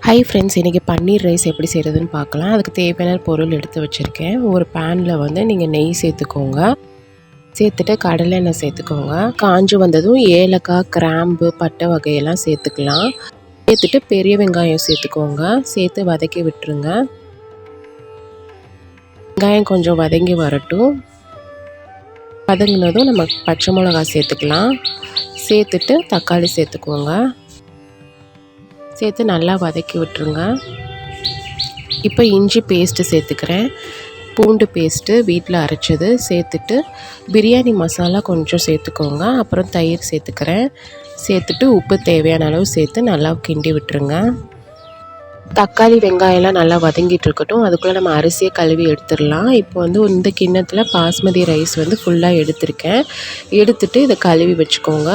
Hi friends, இன்றைக்கி பன்னீர் rice எப்படி செய்கிறதுன்னு பார்க்கலாம். அதுக்கு தேவையான பொருள் எடுத்து வச்சுருக்கேன். ஒரு பேனில் வந்து நீங்கள் நெய் சேர்த்துக்கோங்க. சேர்த்துட்டு கடலை எண்ணெய் சேர்த்துக்கோங்க. காஞ்சு வந்ததும் ஏலக்காய், கிராம்பு, பட்டை வகையெல்லாம் சேர்த்துக்கலாம். சேர்த்துட்டு பெரிய வெங்காயம் சேர்த்துக்கோங்க. சேர்த்து வதக்கி விட்டுருங்க. வெங்காயம் கொஞ்சம் வதங்கி வரட்டும். வதங்கினதும் நம்ம பச்சை மிளகா சேர்த்துக்கலாம். சேர்த்துட்டு தக்காளி சேர்த்துக்கோங்க. சேர்த்து நல்லா வதக்கி விட்டுருங்க. இப்போ இஞ்சி பேஸ்ட்டு சேர்த்துக்கிறேன். பூண்டு பேஸ்ட்டு வீட்டில் அரைச்சது சேர்த்துட்டு பிரியாணி மசாலா கொஞ்சம் சேர்த்துக்கோங்க. அப்புறம் தயிர் சேர்த்துக்கிறேன். சேர்த்துட்டு உப்பு தேவையான அளவு சேர்த்து நல்லா கிண்டி விட்டுருங்க. தக்காளி வெங்காயம்லாம் நல்லா வதங்கிட்டு இருக்கட்டும். அதுக்குள்ளே நம்ம அரிசியை கழுவி எடுத்துடலாம். இப்போ வந்து இந்த கிண்ணத்தில் பாஸ்மதி ரைஸ் வந்து ஃபுல்லாக எடுத்திருக்கேன். எடுத்துட்டு இதை கழுவி வச்சுக்கோங்க.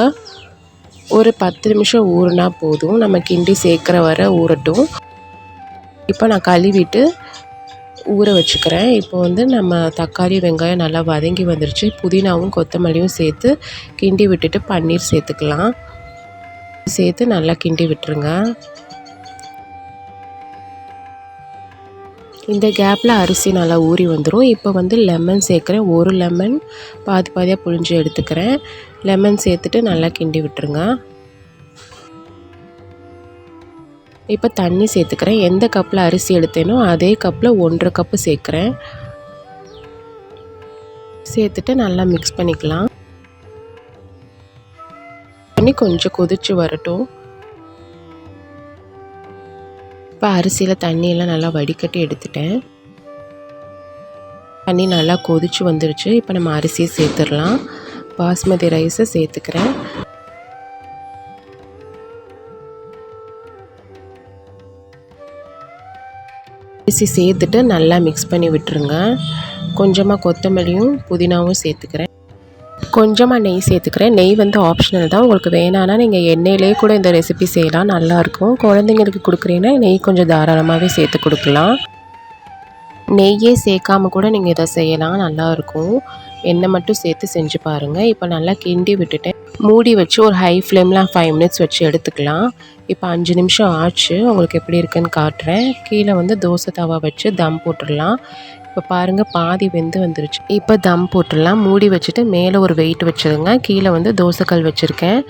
ஒரு 10 நிமிஷம் ஊறினா போதும். நம்ம கிண்டி சேர்க்குற வர ஊறட்டும். இப்போ நான் கழுவிட்டு ஊற வச்சுக்கிறேன். இப்போ வந்து நம்ம தக்காளி வெங்காயம் நல்லா வதங்கி வந்துருச்சு. புதினாவும் கொத்தமல்லியும் சேர்த்து கிண்டி விட்டுட்டு பன்னீர் சேர்த்துக்கலாம். சேர்த்து நல்லா கிண்டி விட்டுருங்க. இந்த கேப்பில் அரிசி நல்லா ஊறி வந்துடும். இப்போ வந்து லெமன் சேர்க்குறேன். ஒரு லெமன் பாதி பாதியாக புழிஞ்சு எடுத்துக்கிறேன். லெமன் சேர்த்துட்டு நல்லா கிண்டி விட்டுருங்க. இப்போ தண்ணி சேர்த்துக்கிறேன். எந்த கப்பில் அரிசி எடுத்தேனோ அதே கப்பில் 1.5 கப்பு சேர்க்குறேன். சேர்த்துட்டு நல்லா மிக்ஸ் பண்ணிக்கலாம். தண்ணி கொஞ்சம் கொதித்து வரட்டும். இப்போ அரிசியில் தண்ணியெல்லாம் நல்லா வடிகட்டி எடுத்துட்டேன். தண்ணி நல்லா கொதிச்சு வந்துருச்சு. இப்போ நம்ம அரிசியை சேர்த்துடலாம். பாஸ்மதி ரைஸை சேர்த்துக்கிறேன். அரிசி சேர்த்துட்டு நல்லா மிக்ஸ் பண்ணி விட்டுருங்க. கொஞ்சமாக கொத்தமல்லியும் புதினாவும் சேர்த்துக்கிறேன். கொஞ்சமாக நெய் சேர்த்துக்கிறேன். நெய் வந்து ஆப்ஷனல் தான். உங்களுக்கு வேணான்னா நீங்கள் எண்ணெயிலே கூட இந்த ரெசிபி செய்யலாம், நல்லாயிருக்கும். குழந்தைங்களுக்கு கொடுக்குறீங்கன்னா நெய் கொஞ்சம் தாராளமாகவே சேர்த்து கொடுக்கலாம். நெய்யே சேர்க்காம கூட நீங்கள் இதை செய்யலாம், நல்லாயிருக்கும். எண்ணெய் மட்டும் சேர்த்து செஞ்சு பாருங்கள். இப்போ நல்லா கிண்டி விட்டுட்டேன். மூடி வச்சு ஒரு ஹை ஃப்ளேமில் 5 மினிட்ஸ் வச்சு எடுத்துக்கலாம். இப்போ 5 நிமிஷம் ஆச்சு. உங்களுக்கு எப்படி இருக்குன்னு காட்டுறேன். கீழே வந்து தோசை தவா வச்சு தம் போட்டுடலாம். இப்போ பாருங்கள், பாதி வெந்து வந்துருச்சு. இப்போ தம் போட்டுடலாம். மூடி வச்சுட்டு மேலே ஒரு வெயிட் வச்சுருங்க. கீழே வந்து தோசைக்கல் வச்சுருக்கேன்.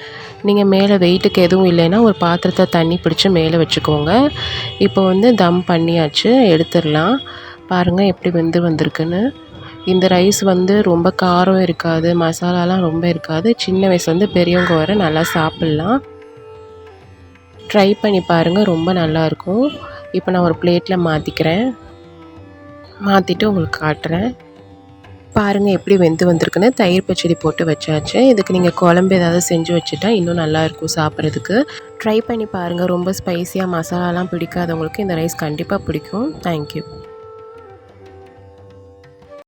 நீங்கள் மேலே வெயிட்டுக்கு எதுவும் இல்லைன்னா ஒரு பாத்திரத்தை தண்ணி பிடிச்சி மேலே வச்சுக்கோங்க. இப்போ வந்து தம் பண்ணியாச்சு, எடுத்துடலாம். பாருங்கள் எப்படி வெந்து வந்திருக்குன்னு. இந்த ரைஸ் வந்து ரொம்ப காரம் இருக்காது, மசாலாலாம் ரொம்ப இருக்காது. சின்ன வயசுலேருந்து பெரியவங்க வர நல்லா சாப்பிட்லாம். ட்ரை பண்ணி பாருங்கள், ரொம்ப நல்லாயிருக்கும். இப்போ நான் ஒரு பிளேட்டில் மாற்றிக்கிறேன். மாற்றிட்டு உங்களுக்கு காட்டுறேன். பாருங்கள் எப்படி வெந்து வந்திருக்குன்னு. தயிர் பச்சடி போட்டு வச்சாச்சு. இதுக்கு நீங்கள் குழம்பு ஏதாவது செஞ்சு வச்சுட்டா இன்னும் நல்லாயிருக்கும் சாப்பிட்றதுக்கு. ட்ரை பண்ணி பாருங்கள். ரொம்ப ஸ்பைஸியாக மசாலாலாம் பிடிக்காதவங்களுக்கு இந்த ரைஸ் கண்டிப்பாக பிடிக்கும். தேங்க்யூ.